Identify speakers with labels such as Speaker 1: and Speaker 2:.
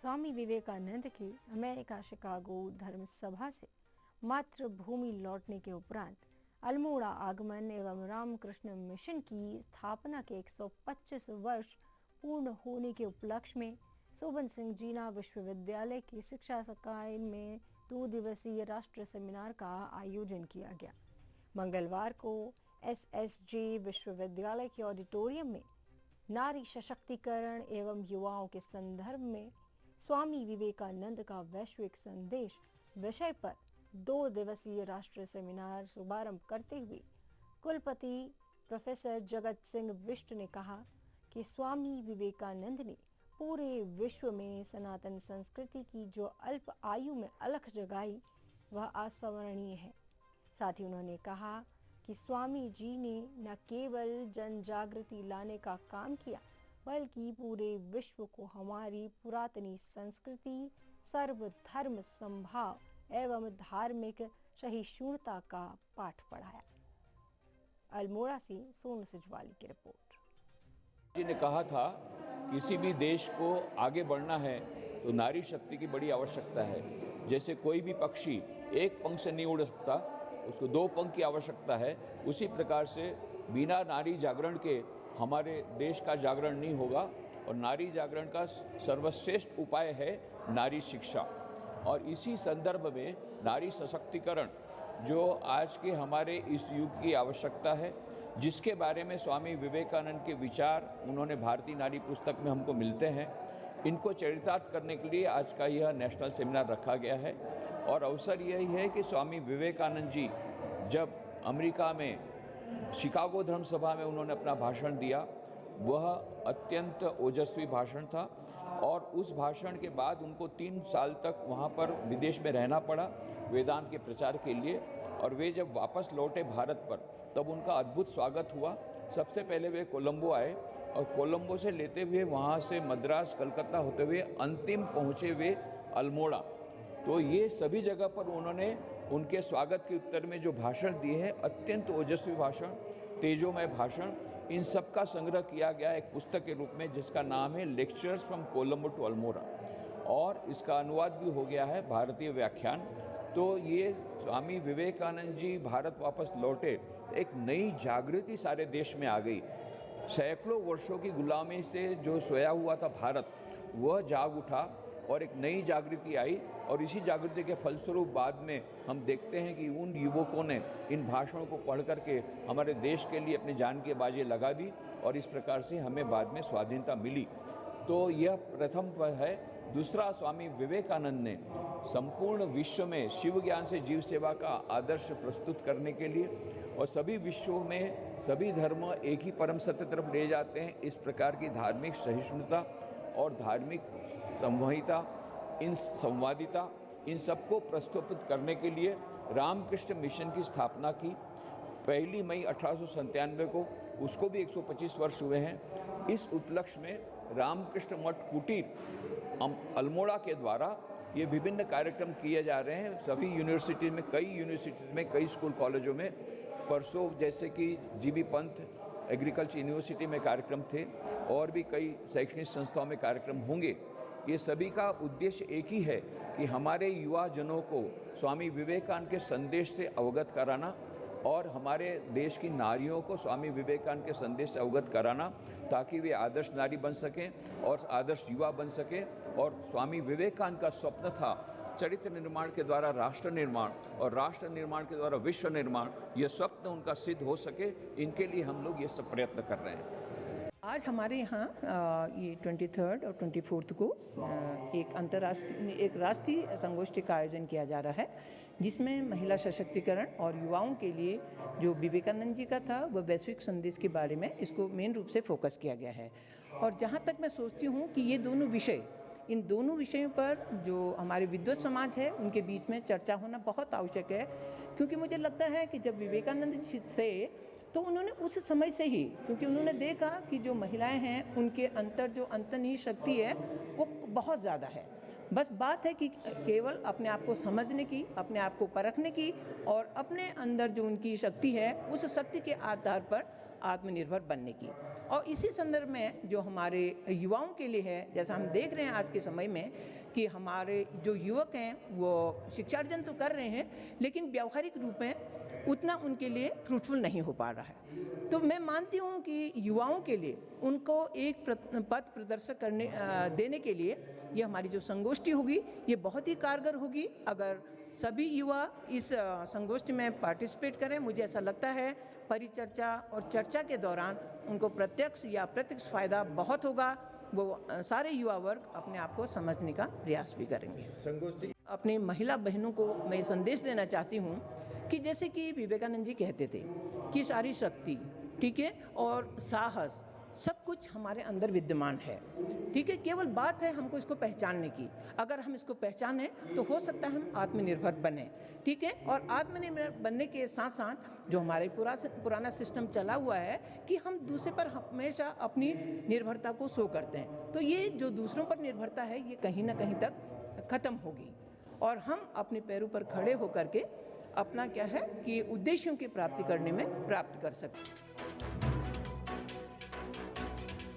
Speaker 1: स्वामी विवेकानंद की America Chicago धर्म सभा से मातृभूमि लौटने के उपरांत अल्मोड़ा आगमन एवं रामकृष्ण मिशन की स्थापना के 125 वर्ष पूर्ण होने के उपलक्ष्य में शोभन सिंह जीना विश्वविद्यालय की शिक्षा संकाय में 2 दिवसीय राष्ट्रीय सेमिनार का आयोजन किया गया। मंगलवार को SSJ विश्वविद्यालय के ऑडिटोरियम में नारी सशक्तिकरण एवं युवाओं के संदर्भ में स्वामी विवेकानंद का वैश्विक संदेश विषय पर 2 दिवसीय राष्ट्रीय सेमिनार शुभारंभ करते हुए कुलपति प्रोफेसर जगत सिंह बिष्ट ने कहा कि स्वामी विवेकानंद ने पूरे विश्व में सनातन संस्कृति की जो अल्प आयु में अलख जगाई वह अस्मरणीय है। साथ ही उन्होंने कहा कि स्वामी जी ने न केवल जन जागृति लाने का काम किया बल्कि पूरे विश्व को हमारी पुरातनी संस्कृति, सर्वधर्म समभाव एवं धार्मिक सहिष्णुता का पाठ पढ़ाया। अल्मोड़ा से सोनू सिजवाली की रिपोर्ट।
Speaker 2: जी ने कहा था किसी भी देश को आगे बढ़ना है तो नारी शक्ति की बड़ी आवश्यकता है। जैसे कोई भी पक्षी एक पंख से नहीं उड़ सकता, उसको 2 पंख की आवश्यकता है। उसी प्रकार से बिना नारी जागरण के हमारे देश का जागरण नहीं होगा और नारी जागरण का सर्वश्रेष्ठ उपाय है नारी शिक्षा। और इसी संदर्भ में नारी सशक्तिकरण जो आज के हमारे इस युग की आवश्यकता है, जिसके बारे में स्वामी विवेकानंद के विचार उन्होंने भारतीय नारी पुस्तक में हमको मिलते हैं, इनको चरितार्थ करने के लिए आज का यह नेशनल सेमिनार रखा गया है। और अवसर यही है कि स्वामी विवेकानंद जी जब अमेरिका में शिकागो धर्म सभा में उन्होंने अपना भाषण दिया, वह अत्यंत ओजस्वी भाषण था और उस भाषण के बाद उनको 3 साल तक वहाँ पर विदेश में रहना पड़ा वेदांत के प्रचार के लिए। और वे जब वापस लौटे भारत पर तब उनका अद्भुत स्वागत हुआ। सबसे पहले वे कोलंबो आए और कोलंबो से लेते हुए वहाँ से मद्रास, कलकत्ता होते हुए अंतिम पहुँचे वे अल्मोड़ा। तो ये सभी जगह पर उन्होंने उनके स्वागत के उत्तर में जो भाषण दिए हैं, अत्यंत ओजस्वी भाषण, तेजोमय भाषण, इन सब का संग्रह किया गया एक पुस्तक के रूप में जिसका नाम है lectures from Colombo to Almora, और इसका अनुवाद भी हो गया है भारतीय व्याख्यान। तो ये स्वामी विवेकानंद जी भारत वापस लौटे, एक नई जागृति सारे देश में आ गई। सैकड़ों वर्षों की गुलामी से जो सोया हुआ था भारत, वह जाग उठा और एक नई जागृति आई। और इसी जागृति के फलस्वरूप बाद में हम देखते हैं कि उन युवकों ने इन भाषणों को पढ़ करके हमारे देश के लिए अपनी जान की बाजी लगा दी और इस प्रकार से हमें बाद में स्वाधीनता मिली। तो यह प्रथम है। दूसरा, स्वामी विवेकानंद ने संपूर्ण विश्व में शिव ज्ञान से जीव सेवा का आदर्श प्रस्तुत करने के लिए और सभी विश्वों में सभी धर्म एक ही परम सत्य तरफ ले जाते हैं, इस प्रकार की धार्मिक सहिष्णुता और धार्मिक संवहिता, इन संवादिता, इन सबको प्रस्तुत करने के लिए रामकृष्ण मिशन की स्थापना की 1 मई 1897 को। उसको भी 125 वर्ष हुए हैं। इस उपलक्ष्य में रामकृष्ण मठ कुटीर अल्मोड़ा के द्वारा ये विभिन्न कार्यक्रम किए जा रहे हैं। सभी यूनिवर्सिटी में, कई यूनिवर्सिटीज़ में, कई स्कूल कॉलेजों में परसों जैसे कि जीबी पंत एग्रीकल्चर यूनिवर्सिटी में कार्यक्रम थे और भी कई शैक्षणिक संस्थाओं में कार्यक्रम होंगे। ये सभी का उद्देश्य एक ही है कि हमारे युवा जनों को स्वामी विवेकानंद के संदेश से अवगत कराना और हमारे देश की नारियों को स्वामी विवेकानंद के संदेश से अवगत कराना, ताकि वे आदर्श नारी बन सकें और आदर्श युवा बन सकें। और स्वामी विवेकानंद का स्वप्न था चरित्र निर्माण के द्वारा राष्ट्र निर्माण और राष्ट्र निर्माण के द्वारा विश्व निर्माण। यह स्वप्न उनका सिद्ध हो सके, इनके लिए हम लोग ये सब प्रयत्न कर रहे हैं।
Speaker 3: आज हमारे यहाँ ये 23 और 24 को एक राष्ट्रीय संगोष्ठी का आयोजन किया जा रहा है, जिसमें महिला सशक्तिकरण और युवाओं के लिए जो विवेकानंद जी का था वह वैश्विक संदेश के बारे में इसको मेन रूप से फोकस किया गया है। और जहाँ तक मैं सोचती हूँ कि ये दोनों विषय, इन दोनों विषयों पर जो हमारे विद्वत समाज है उनके बीच में चर्चा होना बहुत आवश्यक है। क्योंकि मुझे लगता है कि जब विवेकानंद जी थे तो उन्होंने उस समय से ही, क्योंकि उन्होंने देखा कि जो महिलाएं हैं उनके अंतर जो अंतर्निहित शक्ति है वो बहुत ज़्यादा है। बस बात है कि केवल अपने आप को समझने की, अपने आप को परखने की और अपने अंदर जो उनकी शक्ति है उस शक्ति के आधार पर आत्मनिर्भर बनने की। और इसी संदर्भ में जो हमारे युवाओं के लिए है, जैसा हम देख रहे हैं आज के समय में कि हमारे जो युवक हैं वो शिक्षार्जन तो कर रहे हैं, लेकिन व्यावहारिक रूप में उतना उनके लिए फ्रूटफुल नहीं हो पा रहा है। तो मैं मानती हूँ कि युवाओं के लिए उनको एक पथ प्रदर्शक देने के लिए ये हमारी जो संगोष्ठी होगी ये बहुत ही कारगर होगी। अगर सभी युवा इस संगोष्ठी में पार्टिसिपेट करें, मुझे ऐसा लगता है परिचर्चा और चर्चा के दौरान उनको प्रत्यक्ष या अप्रत्यक्ष फ़ायदा बहुत होगा। वो सारे युवा वर्ग अपने आप को समझने का प्रयास भी करेंगे। अपनी महिला बहनों को मैं संदेश देना चाहती हूँ कि जैसे कि विवेकानंद जी कहते थे कि सारी शक्ति, ठीक है, और साहस सब कुछ हमारे अंदर विद्यमान है, ठीक है, केवल बात है हमको इसको पहचानने की। अगर हम इसको पहचानें तो हो सकता है हम आत्मनिर्भर बने, ठीक है। और आत्मनिर्भर बनने के साथ साथ जो हमारे पुराना सिस्टम चला हुआ है कि हम दूसरे पर हमेशा अपनी निर्भरता को शो करते हैं, तो ये जो दूसरों पर निर्भरता है ये कहीं ना कहीं तक ख़त्म होगी और हम अपने पैरों पर खड़े होकर के अपना क्या है कि उद्देश्यों की प्राप्ति करने में प्राप्त कर सकते हैं।